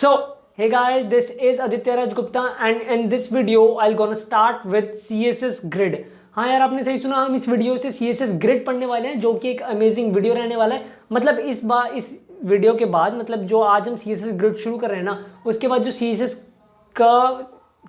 So, hey guys, this is Aditya Raj Gupta and in this video I'll gonna start with CSS Grid। हाँ यार, आपने सही सुना, हम इस वीडियो से CSS Grid पढ़ने वाले हैं, जो कि एक अमेजिंग वीडियो रहने वाला है। मतलब इस वीडियो के बाद, मतलब जो आज हम CSS Grid शुरू कर रहे हैं ना, उसके बाद जो CSS का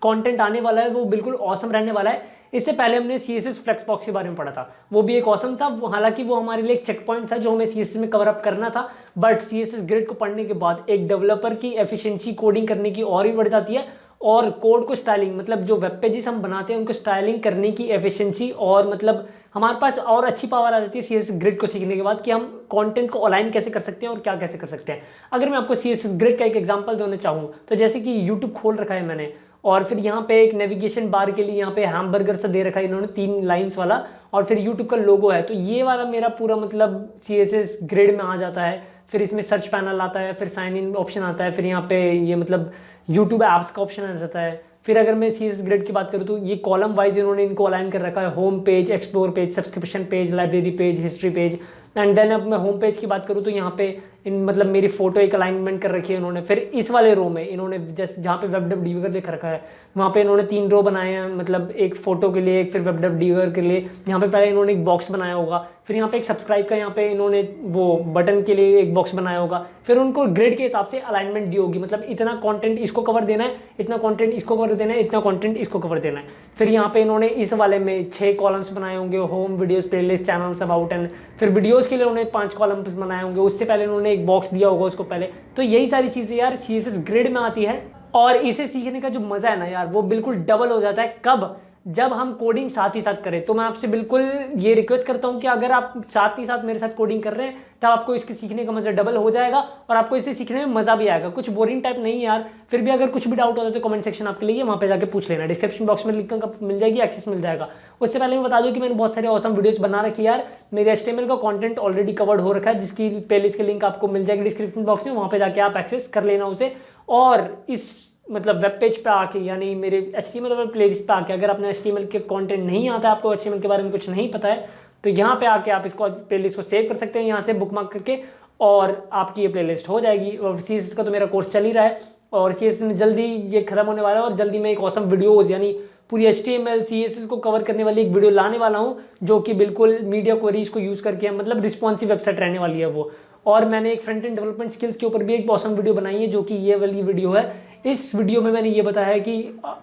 कंटेंट आने वाला है वो बिल्कुल ऑसम रहने वाला है। इससे पहले हमने CSS फ्लेक्सबॉक्स के बारे में पढ़ा था, वो भी एक ऑसम था। हालांकि वो हमारे लिए एक चेक पॉइंट था जो हमें CSS में कवर अप करना था, बट CSS ग्रिड को पढ़ने के बाद एक डेवलपर की एफिशिएंसी कोडिंग करने की और भी बढ़ जाती है, और कोड को स्टाइलिंग, मतलब जो वेब पेजेस हम बनाते हैं उनको स्टाइलिंग करने की एफिशिएंसी, और मतलब हमारे पास और अच्छी पावर आ जाती है CSS ग्रिड को सीखने के बाद कि हम कंटेंट को अलाइन कैसे कर सकते हैं और क्या कैसे कर सकते हैं। अगर मैं आपको CSS ग्रिड का एक एग्जांपल देना चाहूँ तो जैसे कि यूट्यूब खोल रखा है मैंने, और फिर यहाँ पे एक नेविगेशन बार के लिए यहाँ पे हैमबर्गर सा दे रखा है इन्होंने 3 लाइंस वाला, और फिर यूट्यूब का लोगो है। तो ये वाला मेरा पूरा मतलब CSS ग्रिड में आ जाता है। फिर इसमें सर्च पैनल आता है, फिर साइन इन ऑप्शन आता है, फिर यहाँ पे ये मतलब यूट्यूब एप्स का ऑप्शन आ जाता है। फिर अगर मैं CSS ग्रिड की बात करूँ तो ये कॉलम वाइज इन्होंने इनको अलाइन कर रखा है, home page, explore page, subscription page, library page, history page. And then अब मैं होम पेज की बात करूँ तो यहाँ पे इन मतलब मेरी फोटो एक अलाइनमेंट कर रखी है इन्होंने। फिर इस वाले रो में इन्होंने जस्ट जहाँ पे वेब डेव डिबगर लिख रखा है वहाँ पे इन्होंने 3 रो बनाए हैं, मतलब एक फोटो के लिए, एक फिर वेब डेव डिबगर के लिए। यहाँ पे पहले इन्होंने एक बॉक्स बनाया होगा, फिर यहाँ पे एक सब्सक्राइब का यहाँ पे इन्होंने वो बटन के लिए एक बॉक्स बनाया होगा, फिर उनको ग्रिड के हिसाब से अलाइनमेंट दी होगी, मतलब इतना कंटेंट इसको कवर देना है, इतना कंटेंट इसको कवर देना है, इतना कंटेंट इसको कवर देना है। फिर यहाँ पे इन्होंने इस वाले में 6 कॉलम्स बनाए होंगे, home, videos, playlist, channels, about. And फिर वीडियोस के लिए उन्होंने 5 कॉलम्स बनाए होंगे, उससे पहले उन्होंने एक बॉक्स दिया होगा उसको पहले। तो यही सारी चीज़ें यार CSS ग्रिड में आती है, और इसे सीखने का जो मज़ा है ना यार, वो बिल्कुल डबल हो जाता है। कब? जब हम कोडिंग साथ ही साथ करें। तो मैं आपसे बिल्कुल ये रिक्वेस्ट करता हूँ कि अगर आप साथ ही साथ मेरे साथ कोडिंग कर रहे हैं तब आपको इसके सीखने का मज़ा डबल हो जाएगा, और आपको इसे सीखने में मज़ा भी आएगा। कुछ बोरिंग टाइप नहीं यार। फिर भी अगर कुछ भी डाउट होता है तो कमेंट सेक्शन आपके लिए, वहाँ पे जाके पूछ लेना, डिस्क्रिप्शन बॉक्स में लिंक मिल जाएगी, एक्सेस मिल जाएगा। उससे पहले मैं बता दूँ कि मैंने बहुत सारे ऑसम वीडियोस बना रखी है यार। मेरे HTML का कंटेंट ऑलरेडी कवर्ड हो रखा है, जिसकी प्लेलिस्ट की लिंक आपको मिल जाएगी डिस्क्रिप्शन बॉक्स में, वहाँ पे जाके आप एक्सेस कर लेना उसे। और इस मतलब वेब पेज पे आके, यानी मेरे HTML और प्लेलिस्ट पे आके, अगर आपने HTML के कंटेंट नहीं आता है, आपको HTML के बारे में कुछ नहीं पता है, तो यहाँ पे आके आप इसको प्लेलिस्ट को सेव कर सकते हैं यहाँ से बुकमार्क करके, और आपकी ये प्लेलिस्ट हो जाएगी। और CSS का तो मेरा कोर्स चल ही रहा है, और CSS में जल्दी ये खत्म होने वाला है, और जल्दी मैं एक ऑसम वीडियोज़ यानी पूरी HTML CSS को कवर करने वाली एक वीडियो लाने वाला हूँ, जो कि बिल्कुल मीडिया क्वेरीज को यूज़ करके, मतलब रिस्पॉन्सिव वेबसाइट रहने वाली है वो। और मैंने एक फ्रंट एंड डेवलपमेंट स्किल्स के ऊपर भी एक ऑसम वीडियो बनाई है, जो कि ये वाली वीडियो है। इस वीडियो में मैंने ये बताया है कि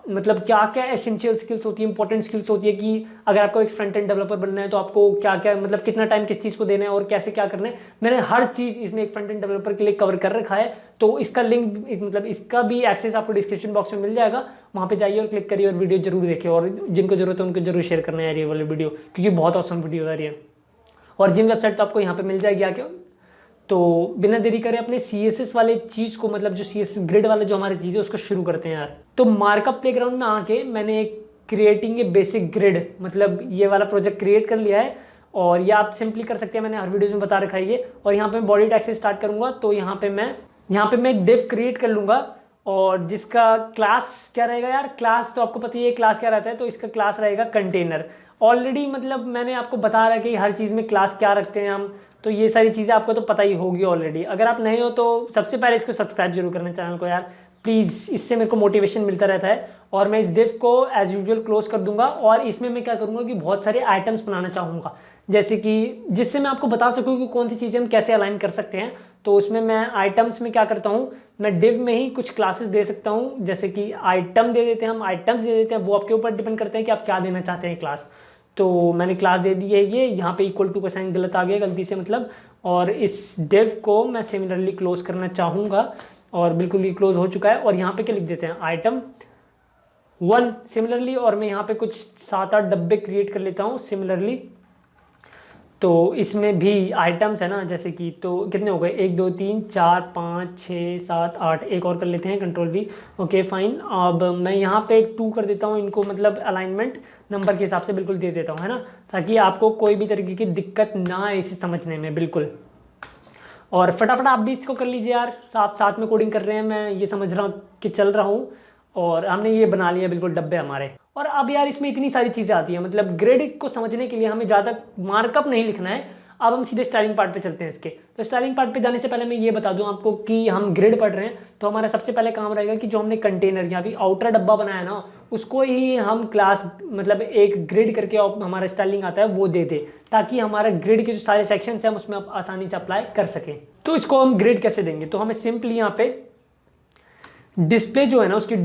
मतलब क्या क्या एसेंशियल स्किल्स होती है, इंपॉर्टेंट स्किल्स होती है, कि अगर आपको एक फ्रंट एंड डेवलपर बनना है तो आपको क्या क्या, मतलब कितना टाइम किस चीज़ को देना है और कैसे क्या करना है। मैंने हर चीज़ इसमें एक फ्रंट एंड डेवलपर के लिए कवर कर रखा है। तो इसका लिंक मतलब इसका भी एक्सेस आपको डिस्क्रिप्शन बॉक्स में मिल जाएगा, वहाँ पे जाइए और क्लिक करिए और वीडियो जरूर देखिए, और जिनको जरूरत है उनको जरूर शेयर करना है ये वाली वीडियो, क्योंकि बहुत ऑसम वीडियो है ये। और जिम वेबसाइट तो आपको यहाँ पे मिल जाएगी आके। तो बिना देरी करे अपने CSS वाले चीज़ को, मतलब जो CSS ग्रिड वाला जो हमारी चीज़ है उसको शुरू करते हैं यार। तो मार्कअप प्लेग्राउंड में आके मैंने एक क्रिएटिंग ए बेसिक ग्रिड, मतलब ये वाला प्रोजेक्ट क्रिएट कर लिया है, और ये आप सिंपली कर सकते हैं, मैंने हर वीडियो में बता रखा है ये। और यहाँ पे बॉडी टैग से स्टार्ट करूँगा, तो यहाँ पे मैं एक डिव क्रिएट कर लूँगा, और जिसका क्लास क्या रहेगा यार, क्लास तो आपको पता ही है क्लास क्या रहता है। तो इसका क्लास रहेगा कंटेनर। ऑलरेडी मतलब मैंने आपको बता रहा है कि हर चीज़ में क्लास क्या रखते हैं हम, तो ये सारी चीज़ें आपको तो पता ही होगी ऑलरेडी। अगर आप नए हो तो सबसे पहले इसको सब्सक्राइब जरूर करना चैनल को यार, प्लीज़, इससे मेरे को मोटिवेशन मिलता रहता है। और मैं इस डिव को एज यूजुअल क्लोज कर दूंगा, और इसमें मैं क्या करूँगा कि बहुत सारे आइटम्स बनाना चाहूँगा, जैसे कि जिससे मैं आपको बता सकूँ कि कौन सी चीज़ें हम कैसे अलाइन कर सकते हैं। तो उसमें मैं आइटम्स में क्या करता हूँ, मैं डिव में ही कुछ क्लासेस दे सकता हूँ, जैसे कि आइटम दे देते हैं हम, आइटम्स दे देते हैं, वो आपके ऊपर डिपेंड करते हैं कि आप क्या देना चाहते हैं क्लास। तो मैंने क्लास दे दी है ये, यहाँ पे इक्वल टू का साइन गलत आ गया गलती से मतलब। और इस डिव को मैं सिमिलरली क्लोज करना चाहूँगा, और बिल्कुल ये क्लोज हो चुका है। और यहाँ पे क्या लिख देते हैं, आइटम 1 सिमिलरली, और मैं यहाँ पे कुछ 7-8 डब्बे क्रिएट कर लेता हूँ सिमिलरली। तो इसमें भी आइटम्स है ना, जैसे कि तो कितने हो गए, 1 2 3 4 5 6 7 8, एक और कर लेते हैं Ctrl+V। Okay fine. अब मैं यहाँ पे एक 2 कर देता हूँ इनको, मतलब अलाइनमेंट नंबर के हिसाब से बिल्कुल दे देता हूँ, है ना, ताकि आपको कोई भी तरीके की दिक्कत ना आए इसे समझने में बिल्कुल। और फटाफट आप भी इसको कर लीजिए यार, साथ में कोडिंग कर रहे हैं, मैं ये समझ रहा हूँ कि चल रहा हूँ। और हमने ये बना लिया बिल्कुल डब्बे हमारे। और अब यार इसमें इतनी सारी चीज़ें आती हैं, मतलब ग्रिड को समझने के लिए हमें ज़्यादा मार्कअप नहीं लिखना है, अब हम सीधे स्टाइलिंग पार्ट पे चलते हैं इसके। तो स्टाइलिंग पार्ट पे जाने से पहले मैं ये बता दूं आपको कि हम ग्रिड पढ़ रहे हैं, तो हमारा सबसे पहले काम रहेगा कि जो हमने कंटेनर या फिर आउटर डब्बा बनाया ना, उसको ही हम क्लास मतलब एक ग्रिड करके हमारा स्टाइलिंग आता है वो दे दे, ताकि हमारा ग्रिड के जो सारे सेक्शंस हैं हम उसमें आसानी से अप्लाई कर सकें। तो इसको हम ग्रिड कैसे देंगे, तो हमें सिंपली यहाँ पे डिस्प्ले जो है ना उसकी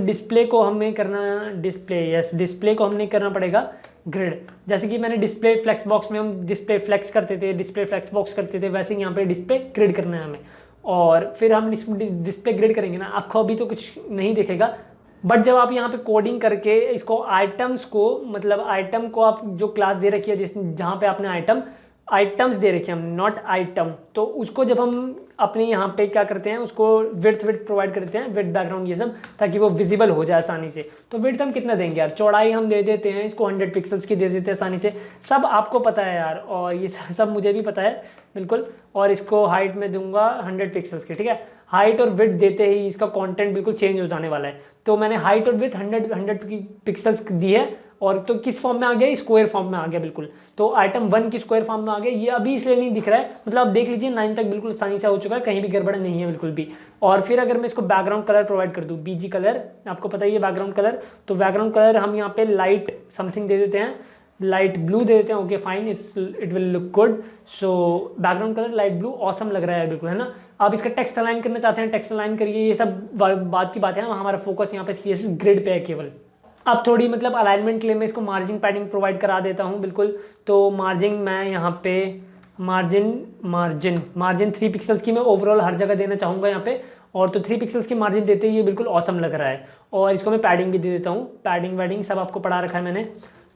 डिस्प्ले को हमें करना डिस्प्ले को हमने करना पड़ेगा ग्रिड। जैसे कि मैंने डिस्प्ले फ्लेक्स बॉक्स में हम डिस्प्ले फ्लेक्स करते थे, डिस्प्ले फ्लेक्स बॉक्स करते थे, वैसे ही यहाँ पे डिस्प्ले ग्रिड करना है हमें। और फिर हम डिस्प्ले ग्रिड करेंगे ना, आपको अभी तो कुछ नहीं दिखेगा, बट जब आप यहाँ पे कोडिंग करके इसको आइटम्स को मतलब आइटम को आप जो क्लास दे रखी है जहाँ पे आपने आइटम्स दे रखी है हम नॉट आइटम, तो उसको जब हम अपने यहाँ पे क्या करते हैं उसको विड्थ प्रोवाइड करते हैं, विड्थ बैकग्राउंड ये सब, ताकि वो विजिबल हो जाए आसानी से। तो विड्थ हम कितना देंगे यार, चौड़ाई हम दे देते हैं इसको 100 पिक्सल्स की दे देते हैं आसानी से। सब आपको पता है यार, और ये सब मुझे भी पता है बिल्कुल। और इसको हाइट में दूंगा 100 पिक्सल्स की, ठीक है। हाइट और विड्थ देते ही इसका कंटेंट बिल्कुल चेंज हो जाने वाला है। तो मैंने हाइट और विड्थ 100 की पिक्सल्स दी है, और तो किस फॉर्म में आ गया, स्क्वायर फॉर्म में आ गया बिल्कुल। तो आइटम 1 की स्क्वायर फॉर्म में आ गया। ये अभी इसलिए नहीं दिख रहा है, मतलब आप देख लीजिए 9 तक बिल्कुल आसानी से हो चुका है, कहीं भी गड़बड़ नहीं है बिल्कुल भी। और फिर अगर मैं इसको बैकग्राउंड कलर प्रोवाइड कर दूँ, बीजी कलर आपको पता ही है बैकग्राउंड कलर, तो बैकग्राउंड कलर हम यहाँ पे लाइट समथिंग दे देते हैं, लाइट ब्लू दे देते हैं। Okay fine, it will look good. So background colour light blue awesome लग रहा है बिल्कुल, है ना। आप इसका टेक्स्ट अलाइन करना चाहते हैं, टेक्स्ट अलाइन करिए, ये सब बात की बात है। हमारा फोकस यहाँ पे CSS ग्रिड पे है केवल। अब थोड़ी मतलब अलाइनमेंट के लिए मैं इसको मार्जिन पैडिंग प्रोवाइड करा देता हूँ बिल्कुल। तो मार्जिन मैं यहाँ पे मार्जिन 3 पिक्सल्स की मैं ओवरऑल हर जगह देना चाहूँगा यहाँ पे। और तो 3 पिक्सल्स की मार्जिन देते ही ये बिल्कुल ऑसम लग रहा है। और इसको मैं पैडिंग भी दे देता हूँ, पैडिंग वैडिंग सब आपको पढ़ा रखा है मैंने।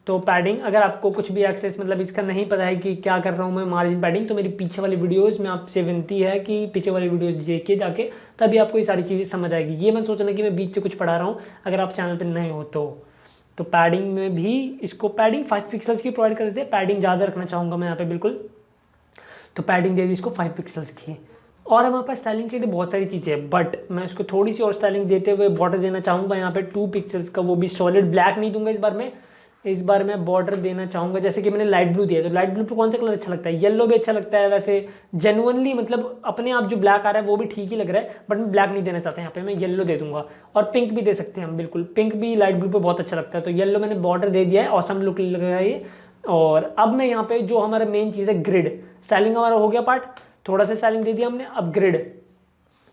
तो पैडिंग अगर आपको कुछ भी एक्सेस मतलब इसका नहीं पता है कि क्या कर रहा हूँ मैं मार्जिन पैडिंग, तो मेरी पीछे वाली वीडियोस में आपसे विनती है कि पीछे वाली वीडियोस देखिए जाके, तभी आपको ये सारी चीज़ें समझ आएगी। ये मैं सोचना कि मैं बीच से कुछ पढ़ा रहा हूँ, अगर आप चैनल पर नहीं हो तो पैडिंग में भी इसको पैडिंग 5 पिक्सल्स की प्रोवाइड कर देते हैं। पैडिंग ज़्यादा रखना चाहूँगा मैं यहाँ पे बिल्कुल, तो पैडिंग दे दी इसको 5 पिक्सल्स की। और हमारे पास स्टाइलिंग के लिए बहुत सारी चीज़ें हैं, बट मैं इसको थोड़ी सी और स्टाइलिंग देते हुए बॉर्डर देना चाहूँगा यहाँ पे 2 पिक्सल्स का, वो भी सॉलिड ब्लैक नहीं दूंगा इस बार मैं बॉर्डर देना चाहूँगा। जैसे कि मैंने लाइट ब्लू दिया, तो लाइट ब्लू पे कौन सा कलर अच्छा लगता है, येलो भी अच्छा लगता है वैसे जेनुअनली, मतलब अपने आप जो ब्लैक आ रहा है वो भी ठीक ही लग रहा है, बट मैं ब्लैक नहीं देना चाहता यहाँ पे, मैं येलो दे दूंगा। और पिंक भी दे सकते हैं हम बिल्कुल, पिंक भी लाइट ब्लू पे बहुत अच्छा लगता है। तो येलो मैंने बॉर्डर दे दिया है, ऑसम लुक लग रहा है ये। और अब मैं यहाँ पे जो हमारा मेन चीज़ है ग्रिड, स्टाइलिंग हमारा हो गया पार्ट, थोड़ा सा स्टाइलिंग दे दिया हमने। अब ग्रिड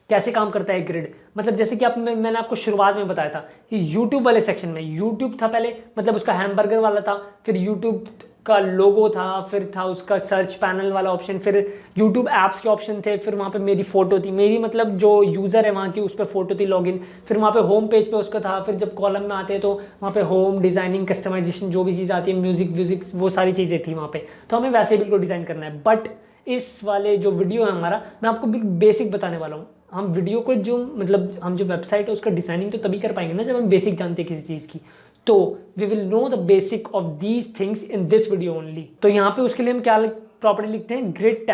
कैसे काम करता है ग्रिड, मतलब जैसे कि मैंने आपको शुरुआत में बताया था कि यूट्यूब वाले सेक्शन में यूट्यूब था पहले, मतलब उसका हैमबर्गर वाला था, फिर यूट्यूब का लोगो था, फिर था उसका सर्च पैनल वाला ऑप्शन, फिर यूट्यूब ऐप्स के ऑप्शन थे, फिर वहाँ पे मेरी फ़ोटो थी, मेरी मतलब जो यूज़र है वहाँ की उस पर फ़ोटो थी लॉगिन, फिर वहाँ पे होम पेज पे उसका था, फिर जब कॉलम में आते हैं तो वहाँ पे होम डिज़ाइनिंग कस्टमाइजेशन जो भी चीज़ आती है, म्यूज़िक वो सारी चीज़ें थी वहाँ पे। तो हमें वैसे बिल्कुल डिज़ाइन करना है। बट इस वाले जो वीडियो है हमारा, मैं आपको बेसिक बताने वाला हूँ। हम वीडियो को जो मतलब हम जो वेबसाइट है उसका डिज़ाइनिंग तो तभी कर पाएंगे ना जब हम बेसिक जानते हैं किसी चीज़ की। तो we will know the basic of these things in this video only. तो यहाँ पे उसके लिए हम क्या प्रॉपर्टी लिखते हैं, ग्रिड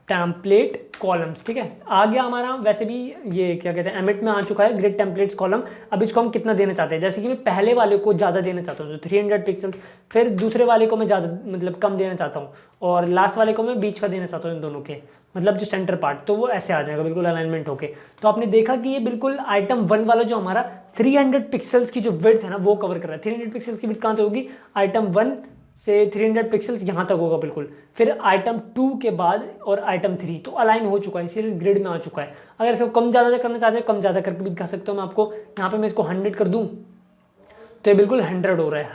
टेम्पलेट कॉलम्स, ठीक है। आ गया हमारा, वैसे भी ये क्या कहते हैं एमिट में आ चुका है ग्रिड टेम्पलेट्स कॉलम। अब इसको हम कितना देना चाहते हैं, जैसे कि मैं पहले वाले को ज़्यादा देना चाहता हूँ तो 300 पिक्सल, फिर दूसरे वाले को मैं ज़्यादा मतलब कम देना चाहता हूँ, और लास्ट वाले को मैं बीच का देना चाहता हूँ, इन दोनों के मतलब जो सेंटर पार्ट, तो वो ऐसे आ जाएगा बिल्कुल अलाइनमेंट होके। तो आपने देखा कि ये बिल्कुल आइटम 1 वाला जो हमारा 300 पिक्सल्स की जो विड्थ है ना वो कवर कर रहा है। 300 पिक्सल्स की विड्थ कहाँ तक होगी, आइटम 1 से 300 पिक्सल्स यहाँ तक होगा बिल्कुल, फिर आइटम 2 के बाद और आइटम 3, तो अलाइन हो चुका है, सीरीज ग्रिड में आ चुका है। अगर इसको कम ज़्यादा करना चाहते हैं कम ज़्यादा करके भी दिखा सकता हूँ मैं आपको। यहाँ पे मैं इसको 100 कर दूँ तो ये बिल्कुल 100 हो रहा है,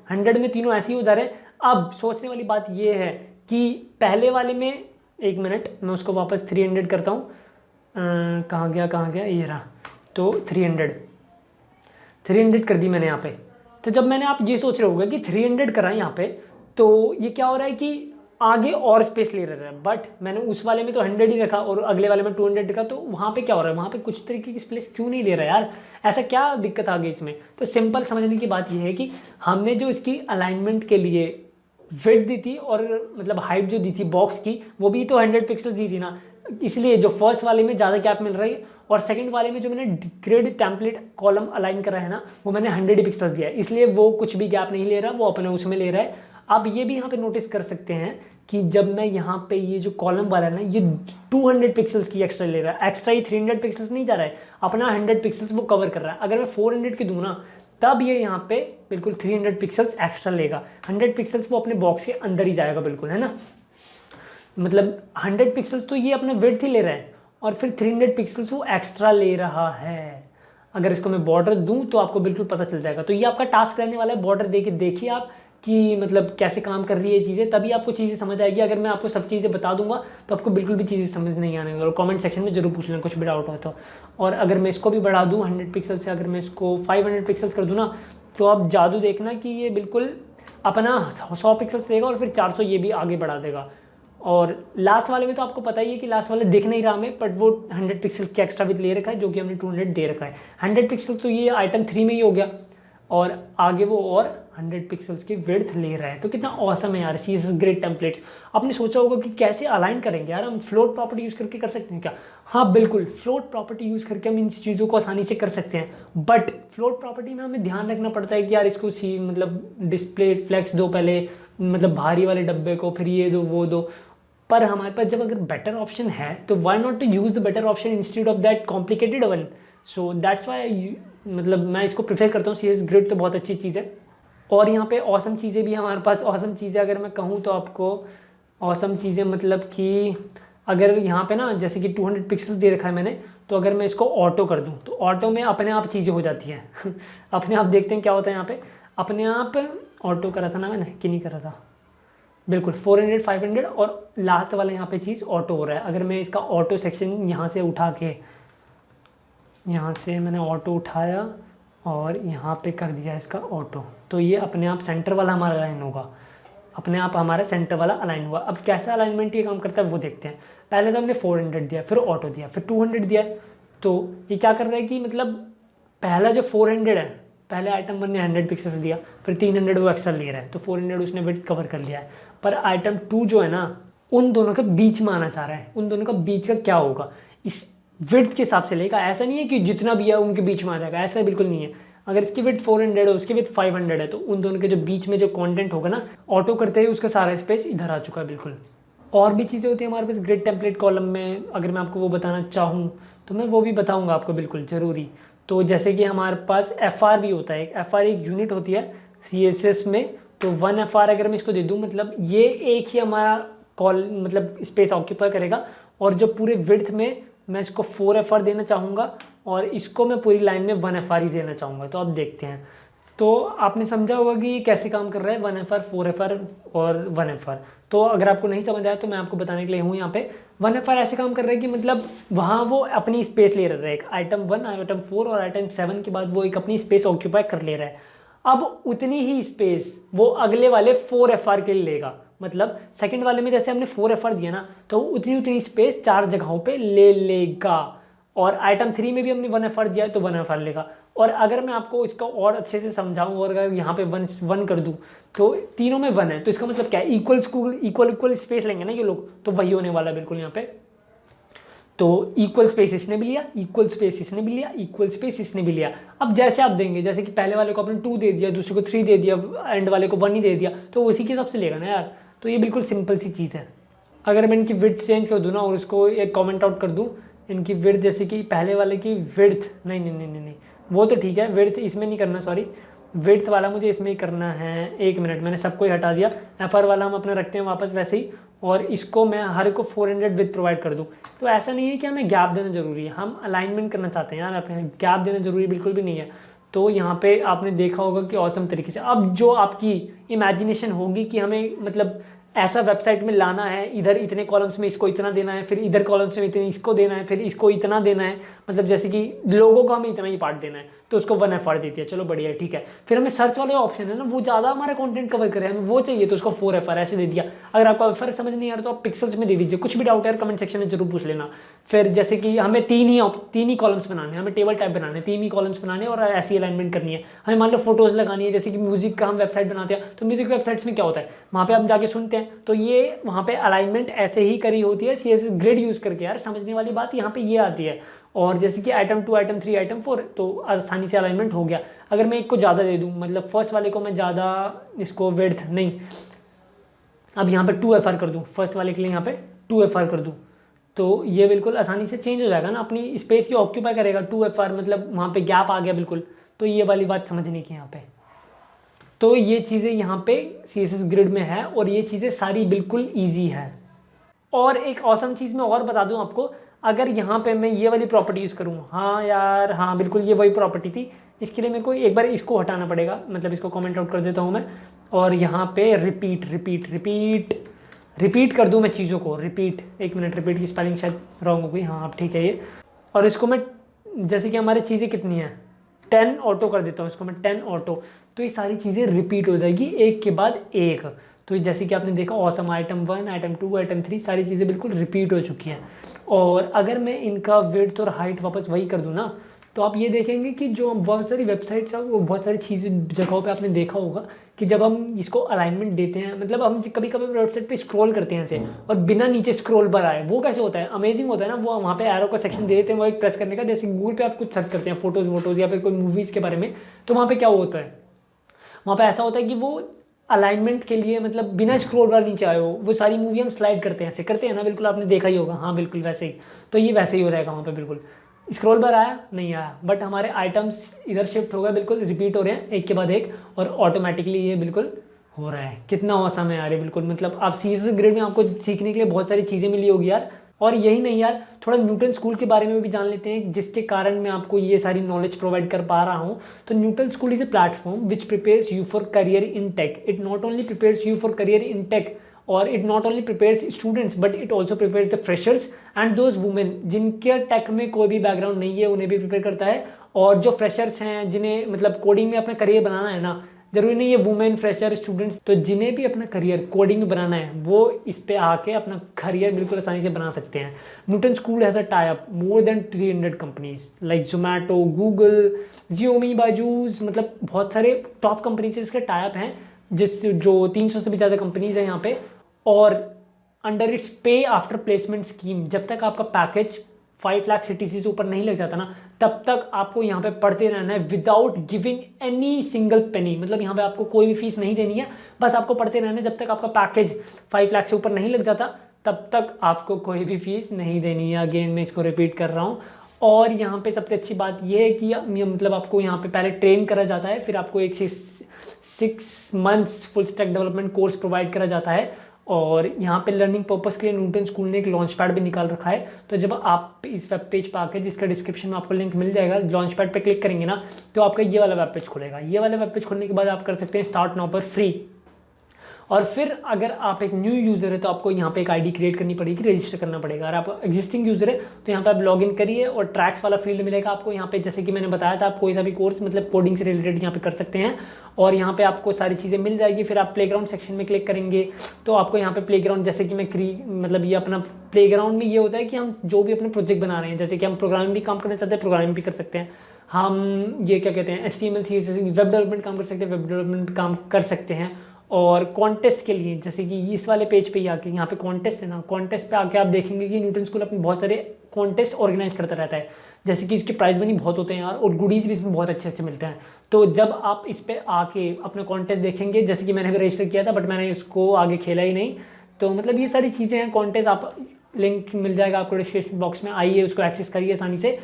100 में तीनों ऐसे ही हो जा रहे हैं। अब सोचने वाली बात ये है कि पहले वाले में, एक मिनट मैं उसको वापस 300 करता हूँ, कहाँ गया ये रहा, तो 300 कर दी मैंने यहाँ पे। तो जब मैंने, आप ये सोच रहे होंगे कि 300 करा यहाँ पे, तो ये क्या हो रहा है कि आगे और स्पेस ले रहा है, बट मैंने उस वाले में तो 100 ही रखा और अगले वाले में 200 रखा, तो वहाँ पे क्या हो रहा है, वहाँ पे कुछ तरीके की स्पेस क्यों नहीं ले रहा है यार, ऐसा क्या दिक्कत आ गई इसमें। तो सिंपल समझने की बात ये है कि हमने जो इसकी अलाइनमेंट के लिए विड्थ दी थी और मतलब हाइट जो दी थी बॉक्स की, वो भी तो 100 पिक्सल दी थी ना, इसलिए जो फर्स्ट वाले में ज़्यादा गैप मिल रही है, और सेकंड वाले में जो मैंने ग्रिड टेम्पलेट कॉलम अलाइन करा है ना वो मैंने 100 पिक्सल्स दिया है, इसलिए वो कुछ भी गैप नहीं ले रहा, वो अपने उसमें ले रहा है। आप ये भी यहाँ पे नोटिस कर सकते हैं कि जब मैं यहाँ पे ये जो कॉलम वाला है ना, ये 200 पिक्सल्स की एक्स्ट्रा ले रहा है, एक्स्ट्रा ही 300 पिक्सल्स नहीं जा रहा है, अपना 100 पिक्सल्स वो कवर कर रहा है। अगर मैं 400 की दूँ ना, तब ये यहाँ पे बिल्कुल 300 पिक्सल्स एक्स्ट्रा लेगा। 100 पिक्सल्स वो अपने बॉक्स के अंदर ही जाएगा बिल्कुल, है ना। मतलब 100 पिक्सल्स तो ये अपना विड्थ ही ले रहा है और फिर 300 पिक्सल्स वो एक्स्ट्रा ले रहा है। अगर इसको मैं बॉर्डर दूं तो आपको बिल्कुल पता चल जाएगा। तो ये आपका टास्क रहने वाला है, बॉर्डर दे के देखिए आप कि मतलब कैसे काम कर रही है ये चीज़ें, तभी आपको चीज़ें समझ आएगी। अगर मैं आपको सब चीज़ें बता दूंगा तो आपको बिल्कुल भी चीज़ें समझ नहीं आने वाली। और कमेंट सेक्शन में जरूर पूछ लेना कुछ भी डाउट हो तो। और अगर मैं इसको भी बढ़ा दूँ 100 पिक्सल से, अगर मैं इसको 500 पिक्सल्स कर दूँ ना, तो आप जादू देखना कि ये बिल्कुल अपना 100 पिक्सल्स देगा और फिर 400 ये भी आगे बढ़ा देगा। और लास्ट वाले में तो आपको पता ही है कि लास्ट वाले दिख नहीं रहा हमें, बट वो 100 पिक्सल की एक्स्ट्रा विड्थ ले रखा है, जो कि हमने 200 दे रखा है। 100 पिक्सल तो ये आइटम 3 में ही हो गया और आगे वो और 100 पिक्सल्स की विड्थ ले रहा है। तो कितना ऑसम है यार CSS ग्रिड टेम्पलेट्स। आपने सोचा होगा कि कैसे अलाइन करेंगे यार, हम फ्लोट प्रॉपर्टी यूज़ करके कर सकते हैं क्या? हाँ बिल्कुल, फ्लोट प्रॉपर्टी यूज़ करके हम इन चीज़ों को आसानी से कर सकते हैं, बट फ्लोट प्रॉपर्टी में हमें ध्यान रखना पड़ता है कि यार इसको मतलब डिस्प्ले फ्लेक्स दो पहले, मतलब भारी वाले डब्बे को, फिर ये दो वो दो। पर हमारे पास जब अगर बेटर ऑप्शन है तो why not to use the better option instead of that complicated one. So that's why मतलब मैं इसको प्रेफर करता हूँ। CSS ग्रिड तो बहुत अच्छी चीज़ है। और यहाँ पे ऑसम चीज़ें भी हमारे पास, ऑसम चीज़ें अगर मैं कहूँ तो आपको ऑसम चीज़ें मतलब कि अगर यहाँ पे ना जैसे कि 200 पिक्सल्स दे रखा है मैंने, तो अगर मैं इसको ऑटो कर दूँ तो ऑटो में अपने आप चीज़ें हो जाती हैं अपने आप देखते हैं क्या होता है यहाँ पे, अपने आप ऑटो करा था ना मैंने कि नहीं करा था, बिल्कुल 400 500 और लास्ट वाला यहाँ पे चीज़ ऑटो हो रहा है। अगर मैं इसका ऑटो सेक्शन यहाँ से उठा के, यहाँ से मैंने ऑटो उठाया और यहाँ पे कर दिया इसका ऑटो, तो ये अपने आप सेंटर वाला हमारा अलाइन होगा, अपने आप हमारा सेंटर वाला अलाइन हुआ। अब कैसा अलाइनमेंट ये काम करता है वो देखते हैं। पहले तो हमने 400 दिया, फिर ऑटो दिया, फिर 200 दिया, तो ये क्या कर रहा है कि मतलब पहला जो 400 है, पहले आइटम 1 ने 100 पिक्सल्स दिया, फिर 300 वो एक्स्ट्रा ले रहा है, तो 400 उसने विड्थ कवर कर लिया है। पर आइटम 2 जो है ना, उन दोनों के बीच में आना चाह रहा है। उन दोनों का बीच का क्या होगा, इस विड्थ के हिसाब से लेगा। ऐसा नहीं है कि जितना भी है उनके बीच में आ जाएगा, ऐसा बिल्कुल नहीं है। अगर इसकी विड्थ 400 है, उसकी विड्थ 500 है, तो उन दोनों के जो बीच में जो कंटेंट होगा ना, ऑटो करते ही उसका सारा स्पेस इधर आ चुका है बिल्कुल। और भी चीज़ें होती हैं हमारे पास ग्रिड टेम्पलेट कॉलम में, अगर मैं आपको वो बताना चाहूँ तो मैं वो भी बताऊँगा आपको बिल्कुल ज़रूरी। तो जैसे कि हमारे पास FR भी होता है, FR एक यूनिट होती है CSS में। तो 1 FR अगर मैं इसको दे दूँ, मतलब ये एक ही हमारा कॉल मतलब स्पेस ऑक्यूपाई करेगा। और जो पूरे विड्थ में मैं इसको 4 FR देना चाहूँगा और इसको मैं पूरी लाइन में 1 FR ही देना चाहूँगा। तो अब देखते हैं, तो आपने समझा होगा कि ये कैसे काम कर रहा है, 1 FR 4 FR और 1 FR। तो अगर आपको नहीं समझ आया तो मैं आपको बताने के लिए हूँ यहाँ पे। 1 FR ऐसे काम कर रहा है कि मतलब वहाँ वो अपनी स्पेस ले रहा है, एक आइटम 1 आइटम 4 और आइटम 7 के बाद वो एक अपनी स्पेस ऑक्यूपाई कर ले रहा है। अब उतनी ही स्पेस वो अगले वाले 4 FR के लिए लेगा। मतलब सेकंड वाले में जैसे हमने 4 FR दिया ना, तो उतनी स्पेस 4 जगहों पे ले लेगा। और आइटम 3 में भी हमने 1 FR दिया है तो 1 FR लेगा। और अगर मैं आपको इसका और अच्छे से समझाऊं और अगर यहाँ पे 1 कर दूं, तो तीनों में 1 है, तो इसका मतलब क्या है, इक्वल स्पेस लेंगे ना ये लोग, तो वही होने वाला है बिल्कुल यहाँ पे। तो इक्वल स्पेस इसने भी लिया, इक्वल स्पेस इसने भी लिया, इक्वल स्पेस इसने भी लिया। अब जैसे आप देंगे, जैसे कि पहले वाले को आपने 2 दे दिया, दूसरे को 3 दे दिया, एंड वाले को 1 ही दे दिया, तो उसी के हिसाब से लेगा ना यार। तो ये बिल्कुल सिंपल सी चीज़ है। अगर मैं इनकी विड्थ चेंज कर दूँ ना और इसको एक कॉमेंट आउट कर दूँ, इनकी विड्थ जैसे कि पहले वाले की विड्थ नहीं, वो तो ठीक है, विड्थ इसमें नहीं करना, सॉरी, विड्थ वाला मुझे इसमें ही करना है। 1 मिनट, मैंने सबको ही हटा दिया। FR वाला हम अपना रखते हैं वापस वैसे ही, और इसको मैं हर को 400 विड्थ प्रोवाइड कर दूँ। तो ऐसा नहीं है कि हमें गैप देना जरूरी है, हम अलाइनमेंट करना चाहते हैं यार, अपने गैप देना जरूरी बिल्कुल भी नहीं है। तो यहाँ पे आपने देखा होगा कि ऑसम तरीके से, अब जो आपकी इमेजिनेशन होगी कि हमें मतलब ऐसा वेबसाइट में लाना है, इधर इतने कॉलम्स में इसको इतना देना है, फिर इधर कॉलम्स में इतने इसको देना है, फिर इसको इतना देना है, मतलब जैसे कि लोगों को हमें इतना ही पार्ट देना है, तो उसको 1 FR दे दिया, चलो बढ़िया है, ठीक है। फिर हमें सर्च वाले ऑप्शन है ना, वो ज़्यादा हमारा कंटेंट कवर करे, हमें वो चाहिए, तो उसको 4 FR ऐसे दे दिया। अगर आपको FR समझ नहीं आ रहा तो आप पिक्सल्स में दे दीजिए। कुछ भी डाउट है कमेंट सेक्शन में जरूर पूछ लेना। फिर जैसे कि हमें तीन ही कॉलम्स बनाने हैं, हमें टेबल टाइप बनाने हैं, 3 ही कॉलम्स बनाने हैं और ऐसी अलाइनमेंट करनी है। हमें मान लो फोटोज़ लगानी है, जैसे कि म्यूजिक का हम वेबसाइट बनाते हैं, तो म्यूजिक वेबसाइट्स में क्या होता है, वहाँ पे हम जाके सुनते हैं, तो ये वहाँ पे अलाइनमेंट ऐसे ही करी होती है CSS ग्रिड यूज़ करके। यार समझने वाली बात यहाँ पे ये आती है। और जैसे कि आइटम 2 आइटम 3 आइटम 4, तो आसानी से अलाइनमेंट हो गया। अगर मैं एक को ज़्यादा दे दूँ, मतलब फर्स्ट वाले को मैं ज़्यादा इसको विड्थ नहीं, अब यहाँ पे 2FR कर दूँ, फर्स्ट वाले के लिए यहाँ पे 2FR कर दूँ, तो ये बिल्कुल आसानी से चेंज हो जाएगा ना, अपनी स्पेस ही ऑक्यूपाई करेगा। 2FR मतलब वहाँ पे गैप आ गया बिल्कुल। तो ये वाली बात समझने की यहाँ पे। तो ये चीज़ें यहाँ पे CSS ग्रिड में है और ये चीज़ें सारी बिल्कुल ईजी है। और एक ऑसम चीज़ मैं और बता दूँ आपको, अगर यहाँ पे मैं ये वाली प्रॉपर्टी यूज़ करूँ, हाँ यार हाँ बिल्कुल ये वही प्रॉपर्टी थी, इसके लिए मेरे को एक बार इसको हटाना पड़ेगा, मतलब इसको कमेंट आउट कर देता हूँ मैं। और यहाँ पे रिपीट रिपीट रिपीट रिपीट कर दूँ मैं चीज़ों को, रिपीट, एक मिनट, रिपीट की स्पेलिंग शायद रॉन्ग हो गई, हाँ अब ठीक है ये। और इसको मैं, जैसे कि हमारी चीज़ें कितनी हैं, 10 ऑटो कर देता हूँ इसको मैं, 10 ऑटो। तो ये सारी चीज़ें रिपीट हो जाएगी एक के बाद एक। तो जैसे कि आपने देखा ऑसम आइटम 1, आइटम 2, आइटम 3 सारी चीज़ें बिल्कुल रिपीट हो चुकी हैं। और अगर मैं इनका विड्थ और हाइट वापस वही कर दूँ ना, तो आप ये देखेंगे कि जो हम बहुत सारी वेबसाइट्स हैं, वो बहुत सारी चीज़ें जगहों पे आपने देखा होगा कि जब हम इसको अलाइनमेंट देते हैं, मतलब हम कभी कभी वेबसाइट पे स्क्रॉल करते हैं ऐसे और बिना नीचे स्क्रॉल बार आए, वो कैसे होता है, अमेजिंग होता है ना। वो वहाँ पे एरो का सेक्शन दे देते हैं, वो एक प्रेस करने का, जैसे गूगल पे आप कुछ सर्च करते हैं फोटोज़ वोटोज़ या फिर कोई मूवीज़ के बारे में, तो वहाँ पर क्या होता है, वहाँ पे ऐसा होता है कि वो अलाइनमेंट के लिए मतलब बिना स्क्रॉल बार नीचे आए हो, वो सारी मूवी हम स्लाइड करते हैं, ऐसे करते हैं ना, बिल्कुल आपने देखा ही होगा, हाँ बिल्कुल वैसे ही। तो ये वैसे ही हो जाएगा वहाँ पे, बिल्कुल स्क्रॉल बार आया नहीं आया, बट हमारे आइटम्स इधर शिफ्ट हो गए, बिल्कुल रिपीट हो रहे हैं एक के बाद एक, और ऑटोमेटिकली ये बिल्कुल हो रहा है। कितना औसम है यार ये, बिल्कुल मतलब आप CSS ग्रिड में आपको सीखने के लिए बहुत सारी चीज़ें मिली होगी यार। और यही नहीं यार, थोड़ा न्यूटन स्कूल के बारे में भी जान लेते हैं, जिसके कारण मैं आपको ये सारी नॉलेज प्रोवाइड कर पा रहा हूँ। तो Newton school is a platform which prepares you for career in tech. It not only prepares you for career in tech, और it not only prepares students, but it also prepares the freshers and those women जिनके tech में कोई भी background नहीं है, उन्हें भी prepare करता है। और जो फ्रेशर्स हैं, जिन्हें मतलब कोडिंग में अपना करियर बनाना है ना, जरूरी नहीं है वुमेन फ्रेशर स्टूडेंट्स, तो जिन्हें भी अपना करियर कोडिंग में बनाना है, वो इस पे आके अपना करियर बिल्कुल आसानी से बना सकते हैं। Newton school has a tie up more than 300 companies like Zomato, Google, Xiaomi, बाजूस, मतलब बहुत सारे टॉप कंपनी से इसके टाई अप हैं, जो 300 से भी ज़्यादा कंपनीज हैं यहाँ पे। और अंडर इट्स पे आफ्टर प्लेसमेंट स्कीम, जब तक आपका पैकेज 5 लाख CTC से ऊपर नहीं लग जाता ना, तब तक आपको यहाँ पे पढ़ते रहना है without giving any single penny. मतलब यहाँ पे आपको कोई भी फीस नहीं देनी है, बस आपको पढ़ते रहना है। जब तक आपका पैकेज 5 लाख से ऊपर नहीं लग जाता, तब तक आपको कोई भी फीस नहीं देनी है। अगेन मैं इसको रिपीट कर रहा हूँ। और यहाँ पे सबसे अच्छी बात यह है कि मतलब आपको यहाँ पे पहले ट्रेन करा जाता है, फिर आपको एक 6 months full stack development course provide करा जाता है। और यहाँ पे लर्निंग पर्पस के लिए न्यूटन स्कूल ने एक लॉन्च पैड भी निकाल रखा है। तो जब आप इस वेब पेज पर आके, जिसका डिस्क्रिप्शन में आपको लिंक मिल जाएगा, लॉन्च पैड पे क्लिक करेंगे ना, तो आपका ये वाला वेब पेज खुलेगा। ये वाला वेब पेज खोलने के बाद आप कर सकते हैं स्टार्ट नाउ पर फ्री। और फिर अगर आप एक न्यू यूज़र है, तो आपको यहाँ पे एक आईडी क्रिएट करनी पड़ेगी, रजिस्टर करना पड़ेगा। अगर आप एग्जिस्टिंग यूज़र है, तो यहाँ पे आप लॉगिन करिए और ट्रैक्स वाला फील्ड मिलेगा आपको यहाँ पे। जैसे कि मैंने बताया था, आप कोई सा भी कोर्स मतलब कोडिंग से रिलेटेड यहाँ पे कर सकते हैं, और यहाँ पे आपको सारी चीज़ें मिल जाएगी। फिर आप प्लेग्राउंड सेक्शन में क्लिक करेंगे, तो आपको यहाँ पे प्लेग्राउंड, जैसे कि मैं मतलब ये अपना प्लेग्राउंड में ये होता है कि हम जो भी अपने प्रोजेक्ट बना रहे हैं, जैसे कि हम प्रोग्रामिंग भी काम करना चाहते हैं, प्रोग्रामिंग भी कर सकते हैं। हम ये क्या कहते हैं, HTML CSS वेब डेवलपमेंट काम कर सकते हैं, वेब डेवलपमेंट काम कर सकते हैं। और कॉन्टेस्ट के लिए, जैसे कि इस वाले पेज पे ही आके, यहाँ पे कॉन्टेस्ट है ना, कॉन्टेस्ट पे आके आप देखेंगे कि न्यूटन स्कूल अपने बहुत सारे कॉन्टेस्ट ऑर्गेनाइज करता रहता है। जैसे कि इसके प्राइस मनी बहुत होते हैं यार, और गुडीज़ भी इसमें बहुत अच्छे अच्छे मिलते हैं। तो जब आप इस पर आके अपना कॉन्टेस्ट देखेंगे, जैसे कि मैंने भी रजिस्टर किया था, बट मैंने इसको आगे खेला ही नहीं। तो मतलब ये सारी चीज़ें हैं कॉन्टेस्ट, आप लिंक मिल जाएगा आपको डिस्क्रिप्शन बॉक्स में, आइए उसको एक्सेस करिए आसानी से।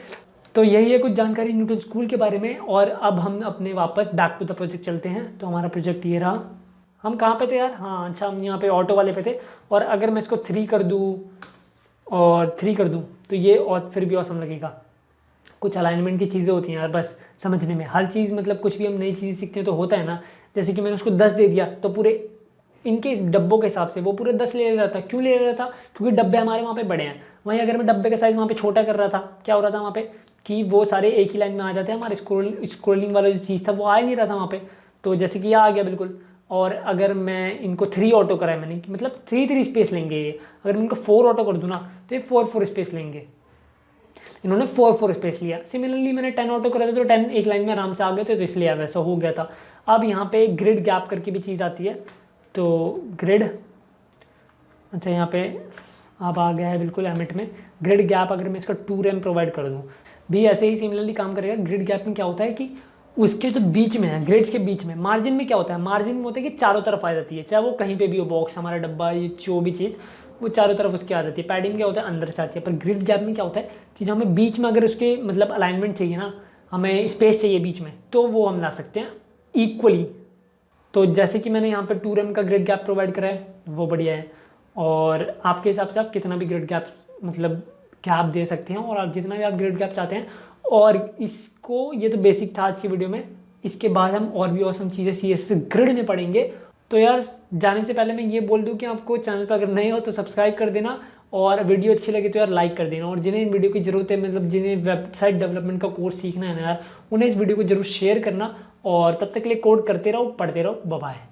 तो यही है कुछ जानकारी न्यूटन स्कूल के बारे में। और अब हम अपने वापस बैक टू द प्रोजेक्ट चलते हैं। तो हमारा प्रोजेक्ट ये रहा। हम कहाँ पे थे यार, हाँ अच्छा, हम यहाँ पे ऑटो वाले पे थे। और अगर मैं इसको 3 कर दूँ और 3 कर दूँ, तो ये और फिर भी औसम लगेगा। कुछ अलाइनमेंट की चीज़ें होती हैं यार, बस समझने में हर चीज़, मतलब कुछ भी हम नई चीज़ सीखते हैं तो होता है ना। जैसे कि मैंने उसको 10 दे दिया, तो पूरे इनके डब्बों के हिसाब से वो पूरे 10 ले रहा था। क्यों ले रहा था? क्योंकि डब्बे हमारे वहाँ पे बड़े हैं। वहीं अगर मैं डब्बे का साइज़ वहाँ पे छोटा कर रहा था, क्या हो रहा था वहाँ पे कि वो सारे एक ही लाइन में आ जाते हैं। हमारे स्क्रोलिंग वाला जो चीज़ था वो आ ही नहीं रहा था वहाँ पे। तो जैसे कि यह आ गया बिल्कुल। और अगर मैं इनको 3 ऑटो कराए मैंने, मतलब 3 स्पेस लेंगे ये। अगर मैं इनको 4 ऑटो कर दूँ ना, तो ये 4 स्पेस लेंगे। इन्होंने 4 स्पेस लिया। सिमिलरली मैंने 10 ऑटो करा था, तो 10 एक लाइन में आराम से आ गए थे, तो इसलिए वैसा हो गया था। अब यहाँ पे ग्रिड गैप करके भी चीज़ आती है। तो ग्रिड, अच्छा यहाँ पे अब आ गया है बिल्कुल एमिट में ग्रिड गैप। अगर मैं इसका 2 रैम प्रोवाइड कर दूँ, भी ऐसे ही सिमिलरली काम करेगा। ग्रिड गैप में क्या होता है कि उसके जो बीच में है, ग्रिड्स के बीच में, मार्जिन में क्या होता है, मार्जिन में होता है कि चारों तरफ आ जाती है, चाहे वो कहीं पे भी हो, बॉक्स हमारा डब्बा, ये जो भी चीज़, वो चारों तरफ उसके आ जाती है। पैडिंग क्या होता है, अंदर से आती है। पर ग्रिड गैप में क्या होता है कि जो हमें बीच में अगर उसके मतलब अलाइनमेंट चाहिए ना, हमें स्पेस चाहिए बीच में, तो वो हम ला सकते हैं इक्वली। तो जैसे कि मैंने यहाँ पे 2 mm का ग्रिड गैप प्रोवाइड करा है, वो बढ़िया है। और आपके हिसाब से आप कितना भी ग्रिड गैप मतलब गैप दे सकते हैं, और आप जितना भी आप ग्रिड गैप चाहते हैं। और इसको, ये तो बेसिक था आज की वीडियो में, इसके बाद हम और भी औसम चीज़ें CSS ग्रिड में पढ़ेंगे। तो यार जाने से पहले मैं ये बोल दूं कि आपको चैनल पर अगर नए हो तो सब्सक्राइब कर देना, और वीडियो अच्छी लगे तो यार लाइक कर देना। और जिन्हें इन वीडियो की ज़रूरत है, मतलब जिन्हें वेबसाइट डेवलपमेंट का कोर्स सीखना है ना यार, उन्हें इस वीडियो को जरूर शेयर करना। और तब तक के लिए कोड करते रहो, पढ़ते रहो। Bye bye.